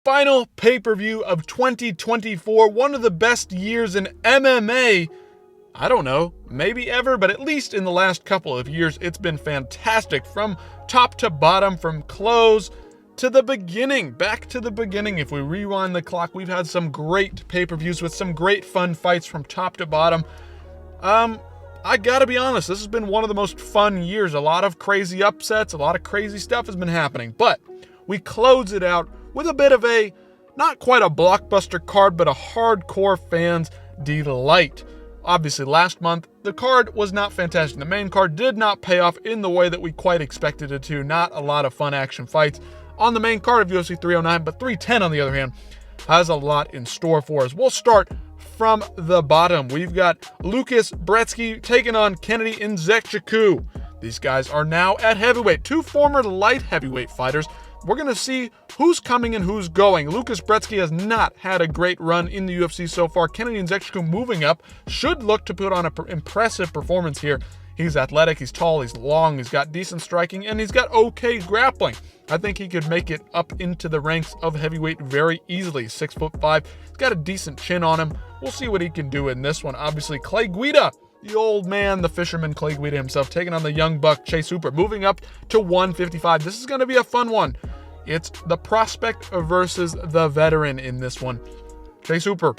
final pay-per-view of 2024, one of the best years in MMA. I don't know, maybe ever, but at least in the last couple of years, it's been fantastic from top to bottom, from close to the beginning, back to the beginning. If we rewind the clock, we've had some great pay-per-views with some great fun fights from top to bottom. I gotta be honest, this has been one of the most fun years. A lot of crazy upsets, a lot of crazy stuff has been happening, but we close it out with a bit of a, not quite a blockbuster card, but a hardcore fans delight. Obviously, last month, the card was not fantastic. The main card did not pay off in the way that we quite expected it to. Not a lot of fun action fights on the main card of UFC 309, but 310, on the other hand, has a lot in store for us. We'll start from the bottom. We've got Lucas Brzeski taking on Kennedy Nzechukwu. These guys are now at heavyweight. Two former light heavyweight fighters. We're going to see who's coming and who's going. Lucas Brzeski has not had a great run in the UFC so far. Kennedy Nzechukwu moving up should look to put on an impressive performance here. He's athletic, he's tall, he's long, he's got decent striking, and he's got okay grappling. I think he could make it up into the ranks of heavyweight very easily. 6'5", he's got a decent chin on him. We'll see what he can do in this one. Obviously, Clay Guida, the old man, the fisherman Clay Guida himself, taking on the young buck Chase Hooper, moving up to 155. This is going to be a fun one. It's the prospect versus the veteran in this one. Chase Hooper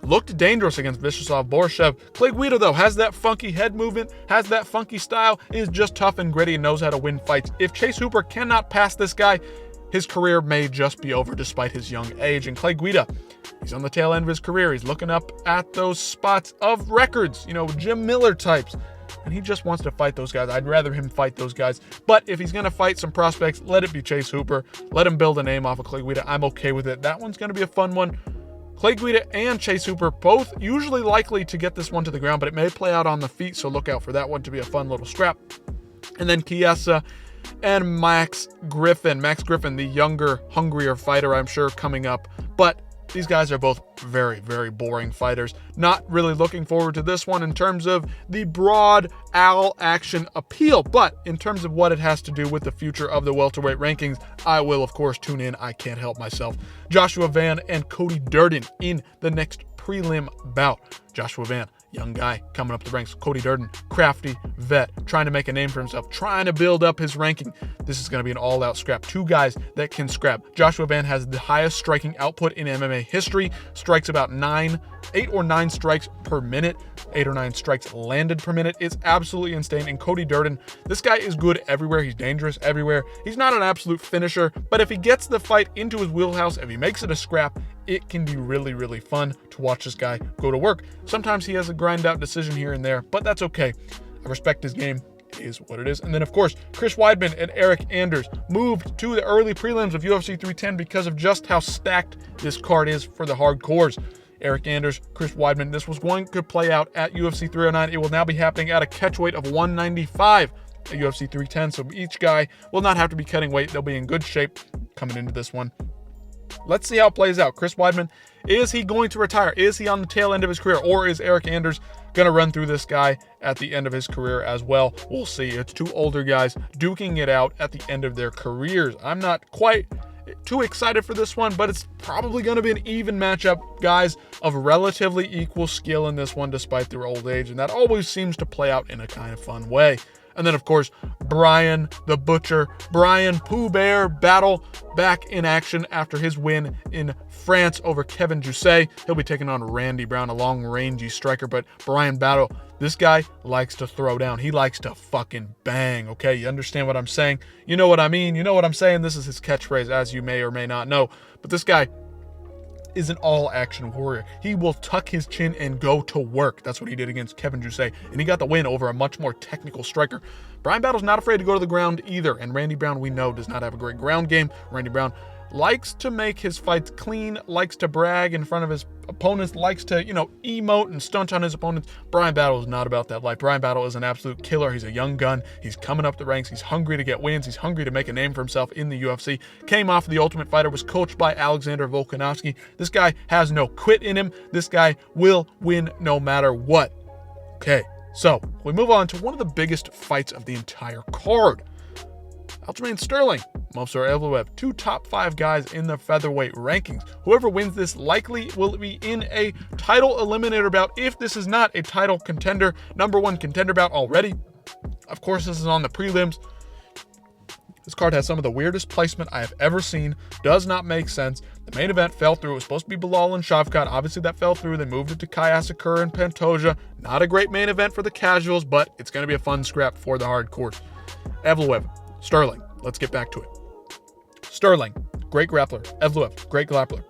looked dangerous against Vyacheslav Borshev. Clay Guida, though, has that funky head movement, has that funky style, is just tough and gritty and knows how to win fights. If Chase Hooper cannot pass this guy, his career may just be over despite his young age. And Clay Guida, he's on the tail end of his career. He's looking up at those spots of records, Jim Miller types. And he just wants to fight those guys. I'd rather him fight those guys. But if he's going to fight some prospects, let it be Chase Hooper. Let him build a name off of Clay Guida. I'm okay with it. That one's going to be a fun one. Clay Guida and Chase Hooper both usually likely to get this one to the ground, but it may play out on the feet, so look out for that one to be a fun little scrap. And then Chiesa and Max Griffin. Max Griffin, the younger, hungrier fighter, I'm sure, coming up. But these guys are both very, very boring fighters. Not really looking forward to this one in terms of the broad action appeal, but in terms of what it has to do with the future of the welterweight rankings, I will, of course, tune in. I can't help myself. Joshua Van and Cody Durden in the next prelim bout. Joshua Van, young guy coming up the ranks. Cody Durden, crafty vet, trying to make a name for himself, trying to build up his ranking. This is going to be an all-out scrap. Two guys that can scrap. Joshua Van has the highest striking output in MMA history, strikes about 8 or 9 strikes per minute, 8 or 9 strikes landed per minute. It's absolutely insane. And Cody Durden, this guy is good everywhere. He's dangerous everywhere. He's not an absolute finisher, but if he gets the fight into his wheelhouse, if he makes it a scrap, it can be really, really fun to watch this guy go to work. Sometimes he has a grind out decision here and there, but that's okay. I respect his game. It is what it is. And then, of course, Chris Weidman and Eric Anders moved to the early prelims of UFC 310 because of just how stacked this card is for the hardcores. Eric Anders, Chris Weidman. This was going to play out at UFC 309. It will now be happening at a catchweight of 195 at UFC 310. So each guy will not have to be cutting weight. They'll be in good shape coming into this one. Let's see how it plays out. Chris Weidman, is he going to retire? Is he on the tail end of his career? Or is Eric Anders going to run through this guy at the end of his career as well? We'll see. It's two older guys duking it out at the end of their careers. I'm not quite too excited for this one, but it's probably going to be an even matchup. Guys of relatively equal skill in this one despite their old age, and that always seems to play out in a kind of fun way. And then, of course, Brian the Butcher, Brian Pooh Bear Battle back in action after his win in France over Kevin Jousset. He'll be taking on Randy Brown, a long, rangy striker, but Brian Battle, this guy likes to throw down. He likes to fucking bang, okay? You understand what I'm saying? You know what I mean? You know what I'm saying? This is his catchphrase, as you may or may not know. But this guy is an all-action warrior. He will tuck his chin and go to work. That's what he did against Kevin Jousset, and he got the win over a much more technical striker. Brian Battle's not afraid to go to the ground either, and Randy Brown, we know, does not have a great ground game. Randy Brown likes to make his fights clean, likes to brag in front of his opponents, likes to, emote and stunt on his opponents. Brian Battle is not about that life. Brian Battle is an absolute killer. He's a young gun. He's coming up the ranks. He's hungry to get wins. He's hungry to make a name for himself in the UFC. Came off The Ultimate Fighter, was coached by Alexander Volkanovski. This guy has no quit in him. This guy will win no matter what. Okay, so we move on to one of the biggest fights of the entire card. Aljamain Sterling, Movsar Evloev, 2 top 5 guys in the featherweight rankings. Whoever wins this likely will be in a title eliminator bout if this is not a title contender, #1 contender bout already. Of course, this is on the prelims. This card has some of the weirdest placement I have ever seen. Does not make sense. The main event fell through. It was supposed to be Bilal and Shavkat. Obviously, that fell through. They moved it to Kai Asakura and Pantoja. Not a great main event for the casuals, but it's going to be a fun scrap for the hardcores. Evloev, Sterling. Let's get back to it. Sterling, great grappler. Evloev, great grappler.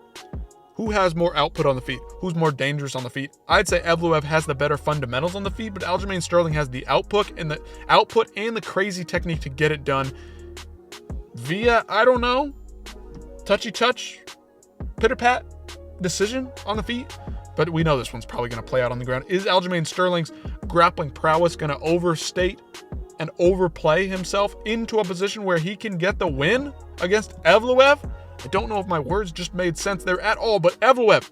Who has more output on the feet? Who's more dangerous on the feet? I'd say Evloev has the better fundamentals on the feet, but Aljamain Sterling has the output and the crazy technique to get it done via, I don't know, touchy touch, pitter pat decision on the feet. But we know this one's probably going to play out on the ground. Is Aljamain Sterling's grappling prowess going to overstate and overplay himself into a position where he can get the win against Evloev? I don't know if my words just made sense there at all, but Evloev,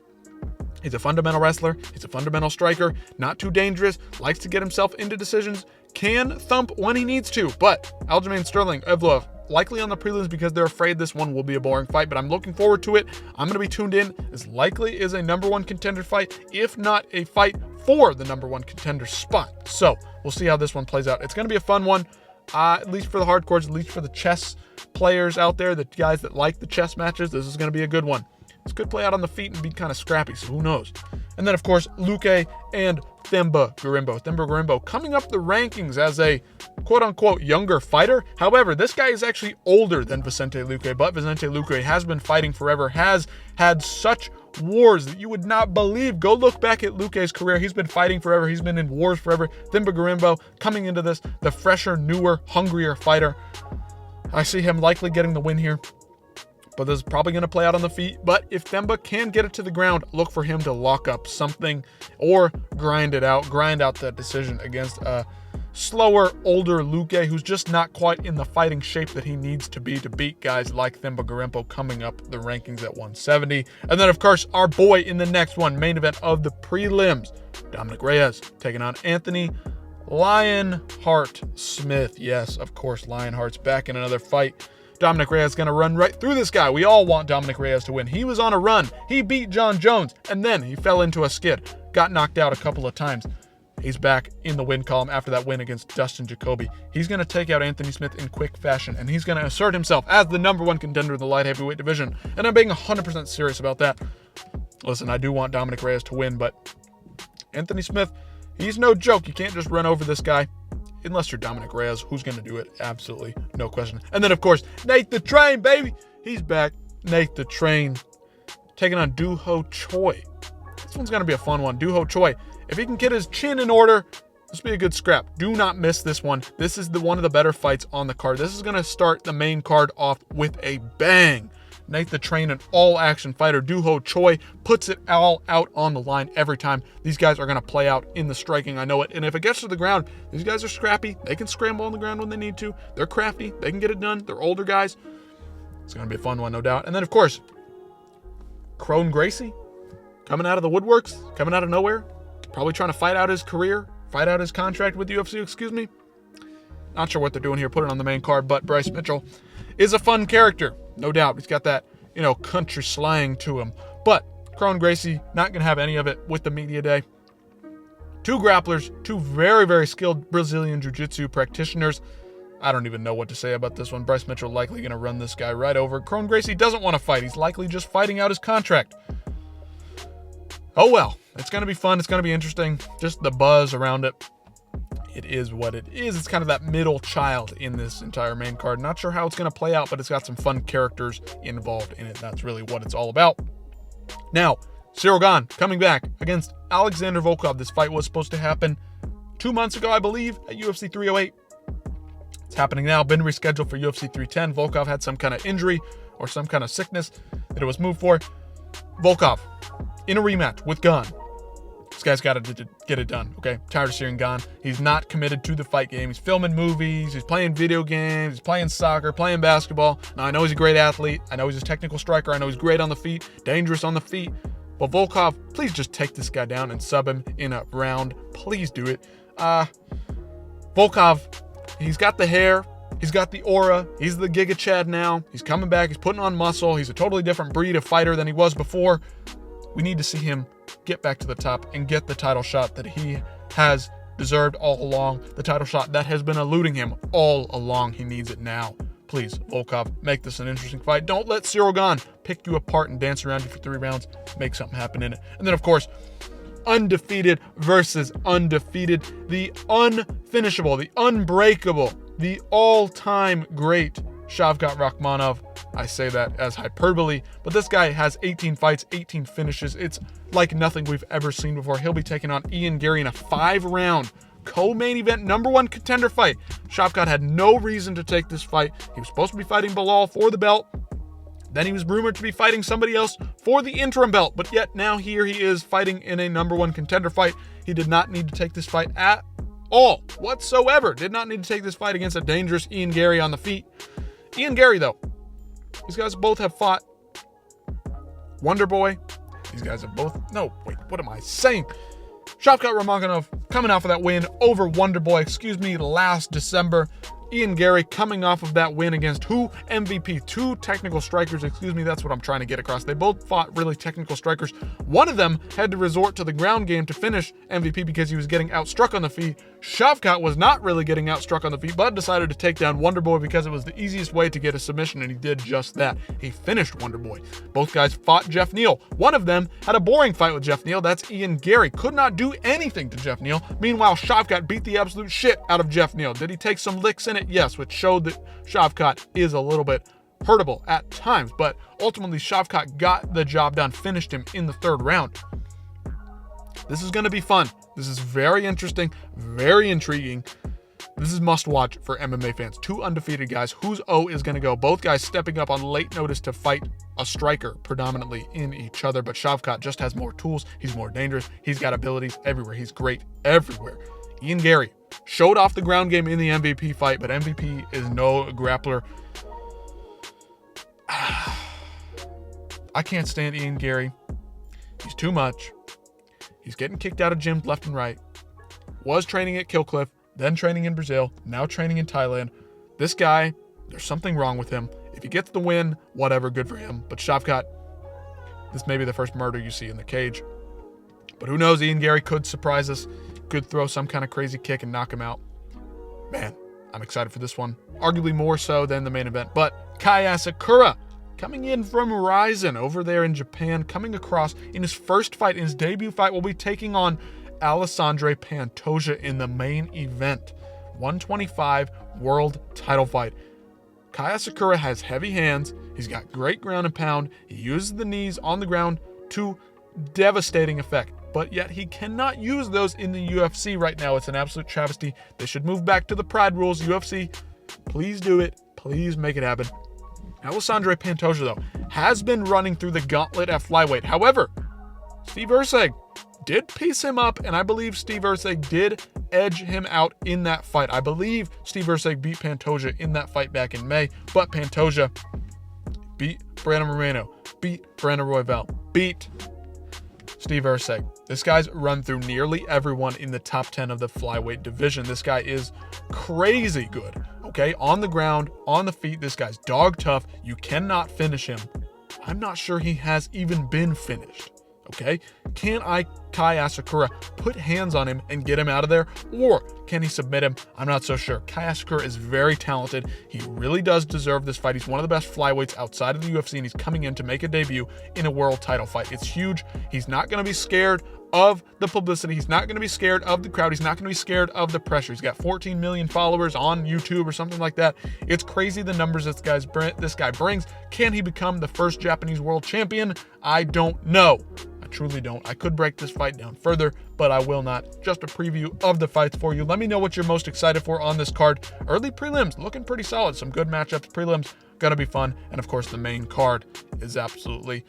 he's a fundamental wrestler. He's a fundamental striker, not too dangerous, likes to get himself into decisions, can thump when he needs to. But Aljamain Sterling, Evloev, likely on the prelims because they're afraid this one will be a boring fight, but I'm looking forward to it. I'm going to be tuned in. This likely is a #1 contender fight, if not a fight for the #1 contender spot. So we'll see how this one plays out. It's going to be a fun one, at least for the hardcores, at least for the chess players out there, the guys that like the chess matches. This is going to be a good one. This could play out on the feet and be kind of scrappy, so who knows. And then, of course, Luque and Themba Gorimbo. Themba Gorimbo coming up the rankings as a quote-unquote younger fighter. However, this guy is actually older than Vicente Luque, but Vicente Luque has been fighting forever, has had such wars that you would not believe. Go look back at Luque's career. He's been fighting forever. He's been in wars forever. Themba Gorimbo coming into this, the fresher, newer, hungrier fighter. I see him likely getting the win here, but this is probably going to play out on the feet. But if Themba can get it to the ground, look for him to lock up something or grind out that decision against a slower, older Luque who's just not quite in the fighting shape that he needs to be to beat guys like Themba Gorimbo coming up the rankings at 170. And then, of course, our boy in the next one, main event of the prelims, Dominic Reyes taking on Anthony Lionheart Smith. Yes, of course, Lionheart's back in another fight. Dominic Reyes is going to run right through this guy. We all want Dominic Reyes to win. He was on a run. He beat John Jones, and then he fell into a skid. Got knocked out a couple of times. He's back in the win column after that win against Dustin Jacoby. He's going to take out Anthony Smith in quick fashion, and he's going to assert himself as the #1 contender in the light heavyweight division. And I'm being 100% serious about that. Listen, I do want Dominic Reyes to win, but Anthony Smith, he's no joke. You can't just run over this guy. Unless you're Dominic Reyes, who's going to do it? Absolutely, no question. And then, of course, Nate the Train, baby. He's back. Nate the Train taking on Doo Ho Choi. This one's going to be a fun one. Doo Ho Choi, if he can get his chin in order, this will be a good scrap. Do not miss this one. This is one of the better fights on the card. This is going to start the main card off with a bang. Nate the Train, an all-action fighter. Doo Ho Choi puts it all out on the line every time. These guys are going to play out in the striking. I know it. And if it gets to the ground, these guys are scrappy. They can scramble on the ground when they need to. They're crafty. They can get it done. They're older guys. It's going to be a fun one, no doubt. And then, of course, Crone Gracie coming out of the woodworks, coming out of nowhere. Probably trying to fight out his career, fight out his contract with UFC, excuse me. Not sure what they're doing here, put it on the main card, but Bryce Mitchell is a fun character. No doubt. He's got that, country slang to him. But Crone Gracie, not going to have any of it with the media day. 2 grapplers, 2 very, very skilled Brazilian Jiu-Jitsu practitioners. I don't even know what to say about this one. Bryce Mitchell likely going to run this guy right over. Crone Gracie doesn't want to fight. He's likely just fighting out his contract. Oh well. It's going to be fun. It's going to be interesting. Just the buzz around it. It is what it is. It's kind of that middle child in this entire main card. Not sure how it's going to play out, but it's got some fun characters involved in it. That's really what it's all about. Now, Cyril Gane coming back against Alexander Volkov. This fight was supposed to happen 2 months ago, I believe, at UFC 308. It's happening now. Been rescheduled for UFC 310. Volkov had some kind of injury or some kind of sickness that it was moved for. Volkov in a rematch with Gane. This guy's got to get it done, okay? Tired of seeing Gane. He's not committed to the fight game. He's filming movies. He's playing video games. He's playing soccer, playing basketball. Now, I know he's a great athlete. I know he's a technical striker. I know he's great on the feet, dangerous on the feet. But Volkov, please just take this guy down and sub him in a round. Please do it. Volkov, he's got the hair. He's got the aura. He's the Giga Chad now. He's coming back. He's putting on muscle. He's a totally different breed of fighter than he was before. We need to see him get back to the top and get the title shot that he has deserved all along. The title shot that has been eluding him all along. He needs it now. Please, Volkov, make this an interesting fight. Don't let Cyril Gane pick you apart and dance around you for 3 rounds. Make something happen in it. And then, of course, undefeated versus undefeated. The unfinishable, the unbreakable, the all-time great Shavkat Rakhmonov. I say that as hyperbole, but this guy has 18 fights, 18 finishes. It's like nothing we've ever seen before. He'll be taking on Ian Gary in a 5-round co-main event #1 contender fight. Shavkat had no reason to take this fight. He was supposed to be fighting Bilal for the belt. Then he was rumored to be fighting somebody else for the interim belt, but yet now here he is fighting in a #1 contender fight. He did not need to take this fight at all, whatsoever. Did not need to take this fight against a dangerous Ian Gary on the feet. Ian Gary, though, these guys both have fought Wonder Boy. These guys have both, no, wait, what am I saying? Shavkat Rakhmonov coming off of that win over Wonder Boy, last December. Ian Gary coming off of that win against who? MVP. 2 technical strikers, that's what I'm trying to get across. They both fought really technical strikers. One of them had to resort to the ground game to finish MVP because he was getting outstruck on the feet. Shavkat was not really getting outstruck on the feet, but decided to take down Wonder Boy because it was the easiest way to get a submission, and he did just that. He finished Wonder Boy. Both guys fought Jeff Neal. One of them had a boring fight with Jeff Neal. That's Ian Gary. Could not do anything to Jeff Neal. Meanwhile, Shavkat beat the absolute shit out of Jeff Neal. Did he take some licks in it? Yes, which showed that Shavkat is a little bit hurtable at times, but ultimately Shavkat got the job done, finished him in the 3rd round. This is going to be fun. This is very interesting, very intriguing. This is must watch for MMA fans. 2 undefeated guys. Whose O is going to go? Both guys stepping up on late notice to fight a striker predominantly in each other, but Shavkat just has more tools. He's more dangerous. He's got abilities everywhere. He's great everywhere. Ian Gary showed off the ground game in the MVP fight, but MVP is no grappler. I can't stand Ian Gary. He's too much. He's getting kicked out of gyms left and right. Was training at Killcliff, then training in Brazil, now training in Thailand. This guy, there's something wrong with him. If he gets the win, whatever, good for him. But Shavkat, this may be the first murder you see in the cage. But who knows, Ian Gary could surprise us, could throw some kind of crazy kick and knock him out. Man, I'm excited for this one. Arguably more so than the main event. But Kai Asakura, coming in from Ryzen over there in Japan, coming across in his first fight, in his debut fight, will be taking on Alessandro Pantoja in the main event. 125 world title fight. Kai Asakura has heavy hands. He's got great ground and pound. He uses the knees on the ground to devastating effect, but yet he cannot use those in the UFC right now. It's an absolute travesty. They should move back to the Pride rules. UFC, please do it. Please make it happen. Alessandro Pantoja, though, has been running through the gauntlet at flyweight. However, Steve Erceg did piece him up, and I believe Steve Erceg did edge him out in that fight. I believe Steve Erceg beat Pantoja in that fight back in May, but Pantoja beat Brandon Moreno, beat Brandon Royval, beat Steve Erceg. This guy's run through nearly everyone in the top 10 of the flyweight division. This guy is crazy good, okay? On the ground, on the feet, this guy's dog tough. You cannot finish him. I'm not sure he has even been finished, okay? Can Kai Asakura put hands on him and get him out of there? Or can he submit him? I'm not so sure. Kai Asakura is very talented. He really does deserve this fight. He's one of the best flyweights outside of the UFC, and he's coming in to make a debut in a world title fight. It's huge. He's not going to be scared of the publicity. He's not going to be scared of the crowd. He's not going to be scared of the pressure. He's got 14 million followers on YouTube or something like that. It's crazy the numbers this guy brings. Can he become the first Japanese world champion? I don't know. I truly don't. I could break this fight down further, but I will not. Just a preview of the fights for you. Let me know what you're most excited for on this card. Early prelims looking pretty solid. Some good matchups. Prelims gonna be fun. And of course, the main card is absolutely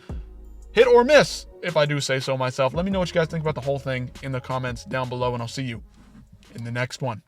hit or miss, if I do say so myself. Let me know what you guys think about the whole thing in the comments down below, and I'll see you in the next one.